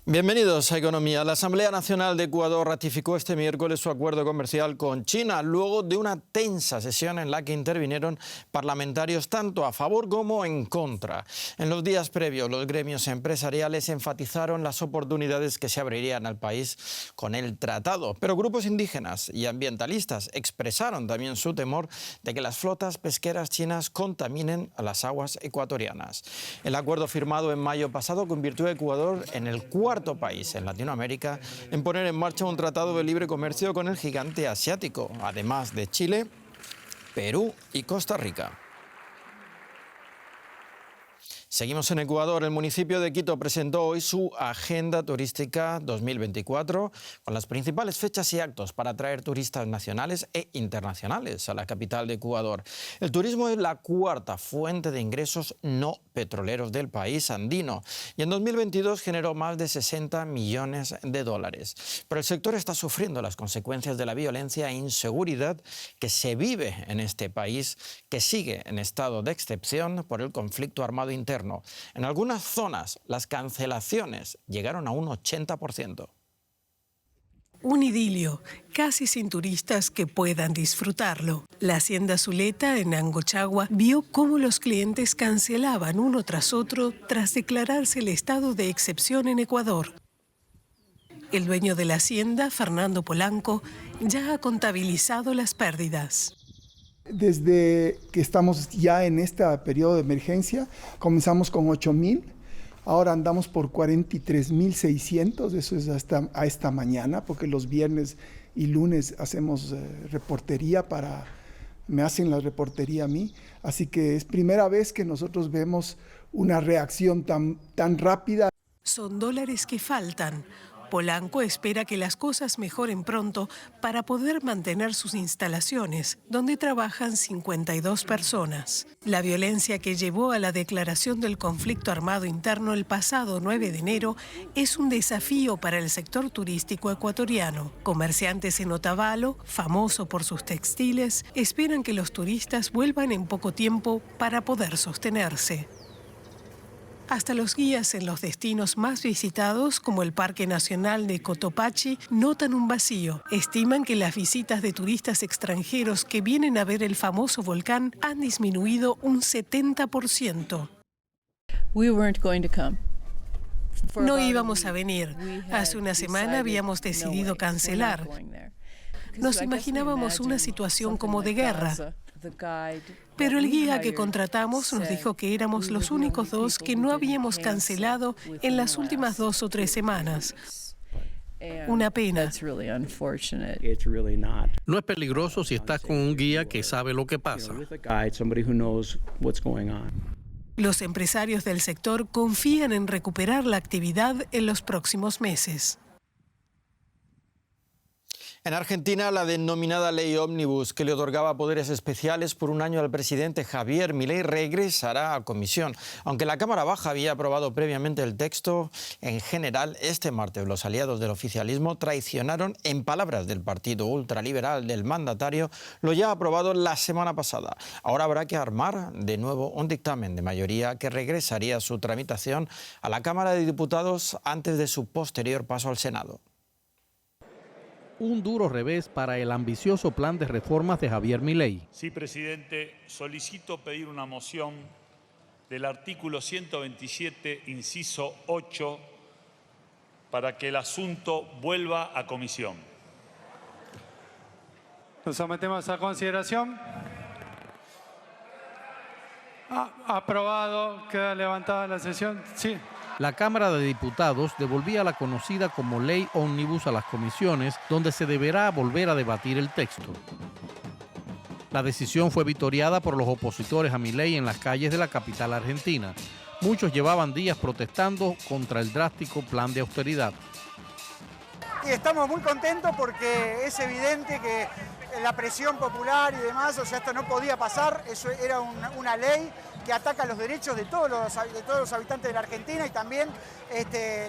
Bienvenidos a Economía. La Asamblea Nacional de Ecuador ratificó este miércoles su acuerdo comercial con China, luego de una tensa sesión en la que intervinieron parlamentarios tanto a favor como en contra. En los días previos, los gremios empresariales enfatizaron las oportunidades que se abrirían al país con el tratado, pero grupos indígenas y ambientalistas expresaron también su temor de que las flotas pesqueras chinas contaminen a las aguas ecuatorianas. El acuerdo firmado en mayo pasado convirtió a Ecuador en el cuarto país en Latinoamérica en poner en marcha un tratado de libre comercio con el gigante asiático, además de Chile, Perú y Costa Rica. Seguimos en Ecuador. El municipio de Quito presentó hoy su Agenda Turística 2024 con las principales fechas y actos para atraer turistas nacionales e internacionales a la capital de Ecuador. El turismo es la cuarta fuente de ingresos no petroleros del país andino y en 2022 generó más de 60 millones de dólares. Pero el sector está sufriendo las consecuencias de la violencia e inseguridad que se vive en este país, que sigue en estado de excepción por el conflicto armado interno. En algunas zonas, las cancelaciones llegaron a un 80%. Un idilio, casi sin turistas que puedan disfrutarlo. La Hacienda Zuleta, en Angochagua, vio cómo los clientes cancelaban uno tras otro tras declararse el estado de excepción en Ecuador. El dueño de la hacienda, Fernando Polanco, ya ha contabilizado las pérdidas. Desde que estamos ya en este periodo de emergencia, comenzamos con 8.000, ahora andamos por 43.600, eso es hasta a esta mañana, porque los viernes y lunes hacemos reportería me hacen la reportería a mí, así que es primera vez que nosotros vemos una reacción tan rápida. Son dólares que faltan. Polanco espera que las cosas mejoren pronto para poder mantener sus instalaciones, donde trabajan 52 personas. La violencia que llevó a la declaración del conflicto armado interno el pasado 9 de enero es un desafío para el sector turístico ecuatoriano. Comerciantes en Otavalo, famoso por sus textiles, esperan que los turistas vuelvan en poco tiempo para poder sostenerse. Hasta los guías en los destinos más visitados, como el Parque Nacional de Cotopaxi, notan un vacío. Estiman que las visitas de turistas extranjeros que vienen a ver el famoso volcán han disminuido un 70%. No íbamos a venir. Hace una semana habíamos decidido cancelar. Nos imaginábamos una situación como de guerra. Pero el guía que contratamos nos dijo que éramos los únicos dos que no habíamos cancelado en las últimas 2 o 3 semanas. Una pena. No es peligroso si estás con un guía que sabe lo que pasa. Los empresarios del sector confían en recuperar la actividad en los próximos meses. En Argentina, la denominada ley ómnibus, que le otorgaba poderes especiales por un año al presidente Javier Milei, regresará a comisión. Aunque la Cámara Baja había aprobado previamente el texto, en general, este martes los aliados del oficialismo traicionaron, en palabras del partido ultraliberal del mandatario, lo ya aprobado la semana pasada. Ahora habrá que armar de nuevo un dictamen de mayoría que regresaría su tramitación a la Cámara de Diputados antes de su posterior paso al Senado. Un duro revés para el ambicioso plan de reformas de Javier Milei. Sí, presidente, solicito pedir una moción del artículo 127, inciso 8, para que el asunto vuelva a comisión. Lo sometemos a consideración. Aprobado. Queda levantada la sesión. Sí. La Cámara de Diputados devolvía la conocida como ley ómnibus a las comisiones, donde se deberá volver a debatir el texto. La decisión fue vitoreada por los opositores a Milei en las calles de la capital argentina. Muchos llevaban días protestando contra el drástico plan de austeridad. Y estamos muy contentos porque es evidente que la presión popular y demás, o sea, esto no podía pasar, eso era una ley que ataca los derechos de todos los habitantes de la Argentina y también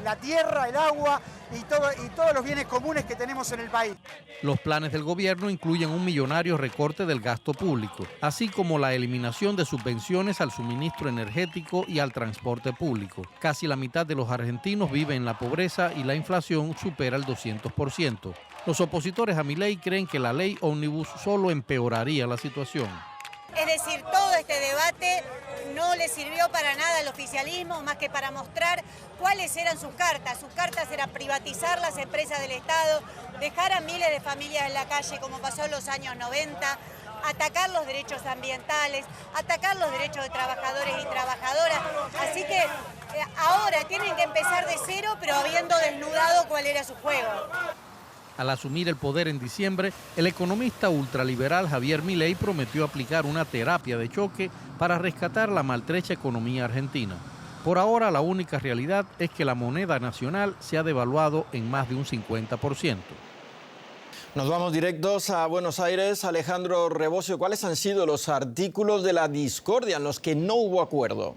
la tierra, el agua y todos los bienes comunes que tenemos en el país. Los planes del gobierno incluyen un millonario recorte del gasto público, así como la eliminación de subvenciones al suministro energético y al transporte público. Casi la mitad de los argentinos vive en la pobreza y la inflación supera el 200%. Los opositores a Milei creen que la ley ómnibus solo empeoraría la situación. Es decir, todo este debate no le sirvió para nada al oficialismo más que para mostrar cuáles eran sus cartas. Sus cartas eran privatizar las empresas del Estado, dejar a miles de familias en la calle como pasó en los años 90, atacar los derechos ambientales, atacar los derechos de trabajadores y trabajadoras. Así que ahora tienen que empezar de cero, pero habiendo desnudado cuál era su juego. Al asumir el poder en diciembre, el economista ultraliberal Javier Milei prometió aplicar una terapia de choque para rescatar la maltrecha economía argentina. Por ahora, la única realidad es que la moneda nacional se ha devaluado en más de un 50%. Nos vamos directos a Buenos Aires. Alejandro Rebosio, ¿cuáles han sido los artículos de la discordia en los que no hubo acuerdo?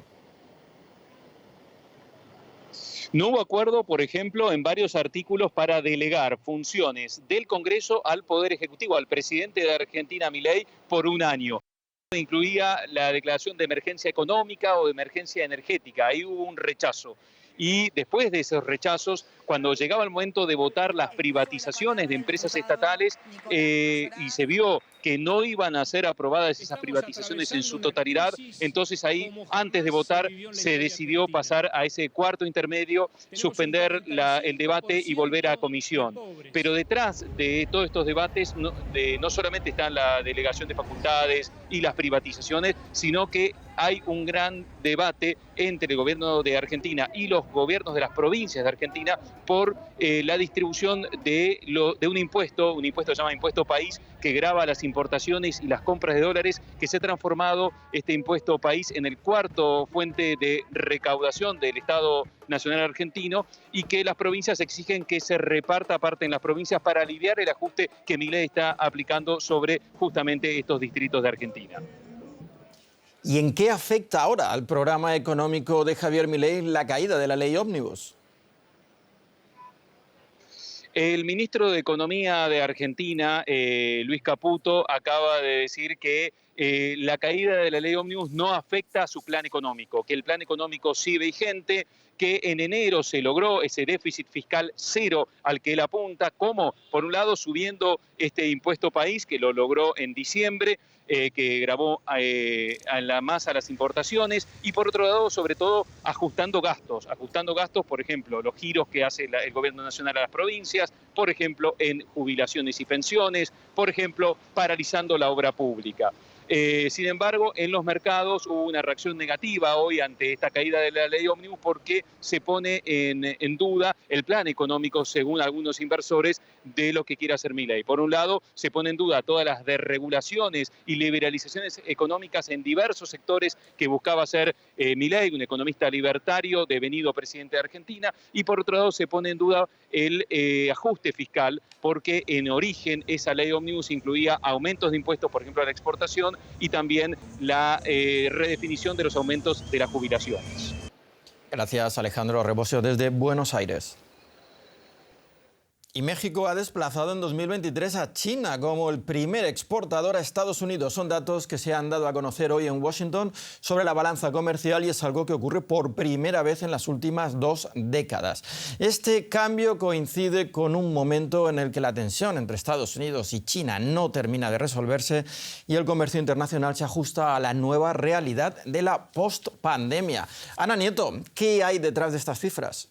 No hubo acuerdo, por ejemplo, en varios artículos para delegar funciones del Congreso al Poder Ejecutivo, al presidente de Argentina, Milei, por un año. Incluía la declaración de emergencia económica o de emergencia energética. Ahí hubo un rechazo. Y después de esos rechazos, cuando llegaba el momento de votar las privatizaciones de empresas estatales y se vio que no iban a ser aprobadas esas privatizaciones en su totalidad, entonces ahí, antes de votar, se decidió pasar a ese cuarto intermedio, suspender el debate y volver a comisión. Pero detrás de todos estos debates no solamente está la delegación de facultades y las privatizaciones, sino que hay un gran debate entre el gobierno de Argentina y los gobiernos de las provincias de Argentina por la distribución de un impuesto que se llama Impuesto País, que grava las importaciones y las compras de dólares, que se ha transformado este Impuesto País en el cuarto fuente de recaudación del Estado Nacional Argentino, y que las provincias exigen que se reparta parte en las provincias para aliviar el ajuste que Milei está aplicando sobre justamente estos distritos de Argentina. ¿Y en qué afecta ahora al programa económico de Javier Milei la caída de la ley ómnibus? El ministro de Economía de Argentina, Luis Caputo, acaba de decir que la caída de la ley ómnibus no afecta a su plan económico, que el plan económico sigue vigente, que en enero se logró ese déficit fiscal cero al que él apunta, como por un lado subiendo este impuesto país, que lo logró en diciembre, que gravó más a las importaciones, y por otro lado, sobre todo, ajustando gastos, por ejemplo, los giros que hace el gobierno nacional a las provincias, por ejemplo, en jubilaciones y pensiones, por ejemplo, paralizando la obra pública. Sin embargo, en los mercados hubo una reacción negativa hoy ante esta caída de la ley ómnibus, porque se pone en duda el plan económico, según algunos inversores, de lo que quiere hacer Milei. Por un lado, se pone en duda todas las desregulaciones y liberalizaciones económicas en diversos sectores que buscaba hacer Milei, un economista libertario devenido presidente de Argentina, y por otro lado se pone en duda el ajuste fiscal, porque en origen esa ley ómnibus incluía aumentos de impuestos, por ejemplo, a la exportación, y también la redefinición de los aumentos de las jubilaciones. Gracias, Alejandro Rebosio, desde Buenos Aires. Y México ha desplazado en 2023 a China como el primer exportador a Estados Unidos. Son datos que se han dado a conocer hoy en Washington sobre la balanza comercial, y es algo que ocurre por primera vez en las últimas 2 décadas. Este cambio coincide con un momento en el que la tensión entre Estados Unidos y China no termina de resolverse y el comercio internacional se ajusta a la nueva realidad de la post-pandemia. Ana Nieto, ¿qué hay detrás de estas cifras?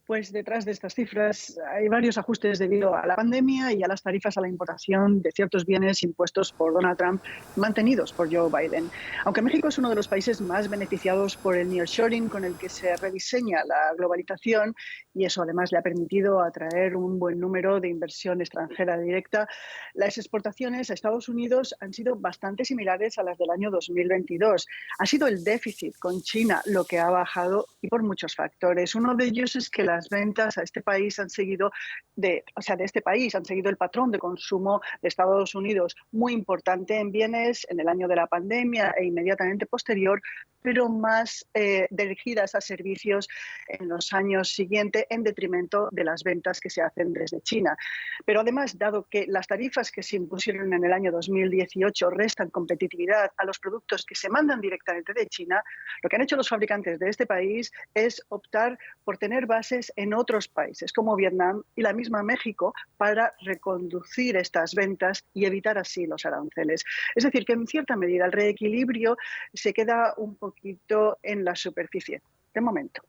Pues detrás de estas cifras hay varios ajustes debido a la pandemia y a las tarifas a la importación de ciertos bienes impuestos por Donald Trump, mantenidos por Joe Biden. Aunque México es uno de los países más beneficiados por el nearshoring, con el que se rediseña la globalización, y eso además le ha permitido atraer un buen número de inversión extranjera directa, las exportaciones a Estados Unidos han sido bastante similares a las del año 2022. Ha sido el déficit con China lo que ha bajado, y por muchos factores. Uno de ellos es que las las ventas a este país han seguido de este país han seguido el patrón de consumo de Estados Unidos, muy importante en bienes en el año de la pandemia e inmediatamente posterior, pero más dirigidas a servicios en los años siguientes en detrimento de las ventas que se hacen desde China. Pero además, dado que las tarifas que se impusieron en el año 2018 restan competitividad a los productos que se mandan directamente de China, lo que han hecho los fabricantes de este país es optar por tener bases en otros países como Vietnam y la misma México para reconducir estas ventas y evitar así los aranceles. Es decir, que en cierta medida el reequilibrio se queda un poquito en la superficie, de momento.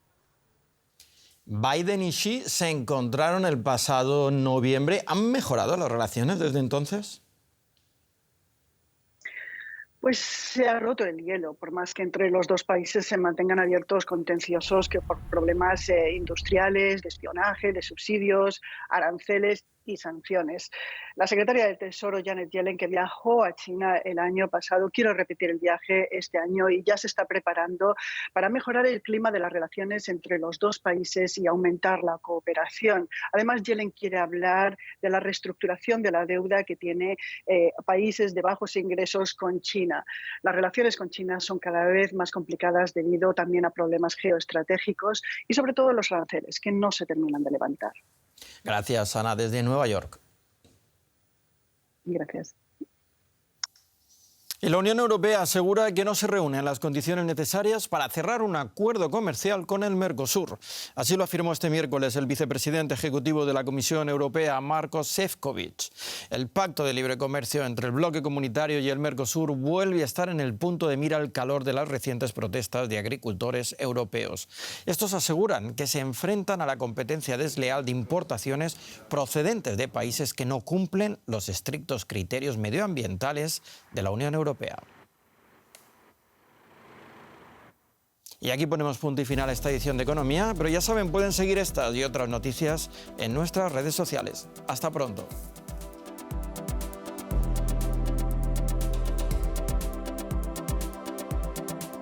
Biden y Xi se encontraron el pasado noviembre. ¿Han mejorado las relaciones desde entonces? Pues se ha roto el hielo, por más que entre los dos países se mantengan abiertos contenciosos que por problemas industriales, de espionaje, de subsidios, aranceles y sanciones. La secretaria del Tesoro, Janet Yellen, que viajó a China el año pasado, quiere repetir el viaje este año y ya se está preparando para mejorar el clima de las relaciones entre los dos países y aumentar la cooperación. Además, Yellen quiere hablar de la reestructuración de la deuda que tiene países de bajos ingresos con China. Las relaciones con China son cada vez más complicadas debido también a problemas geoestratégicos y sobre todo los aranceles, que no se terminan de levantar. Gracias, Ana, desde Nueva York. Gracias. Y la Unión Europea asegura que no se reúnen las condiciones necesarias para cerrar un acuerdo comercial con el Mercosur. Así lo afirmó este miércoles el vicepresidente ejecutivo de la Comisión Europea, Maroš Šefčovič. El pacto de libre comercio entre el bloque comunitario y el Mercosur vuelve a estar en el punto de mira al calor de las recientes protestas de agricultores europeos. Estos aseguran que se enfrentan a la competencia desleal de importaciones procedentes de países que no cumplen los estrictos criterios medioambientales de la Unión Europea. Y aquí ponemos punto y final a esta edición de Economía, pero ya saben, pueden seguir estas y otras noticias en nuestras redes sociales. Hasta pronto.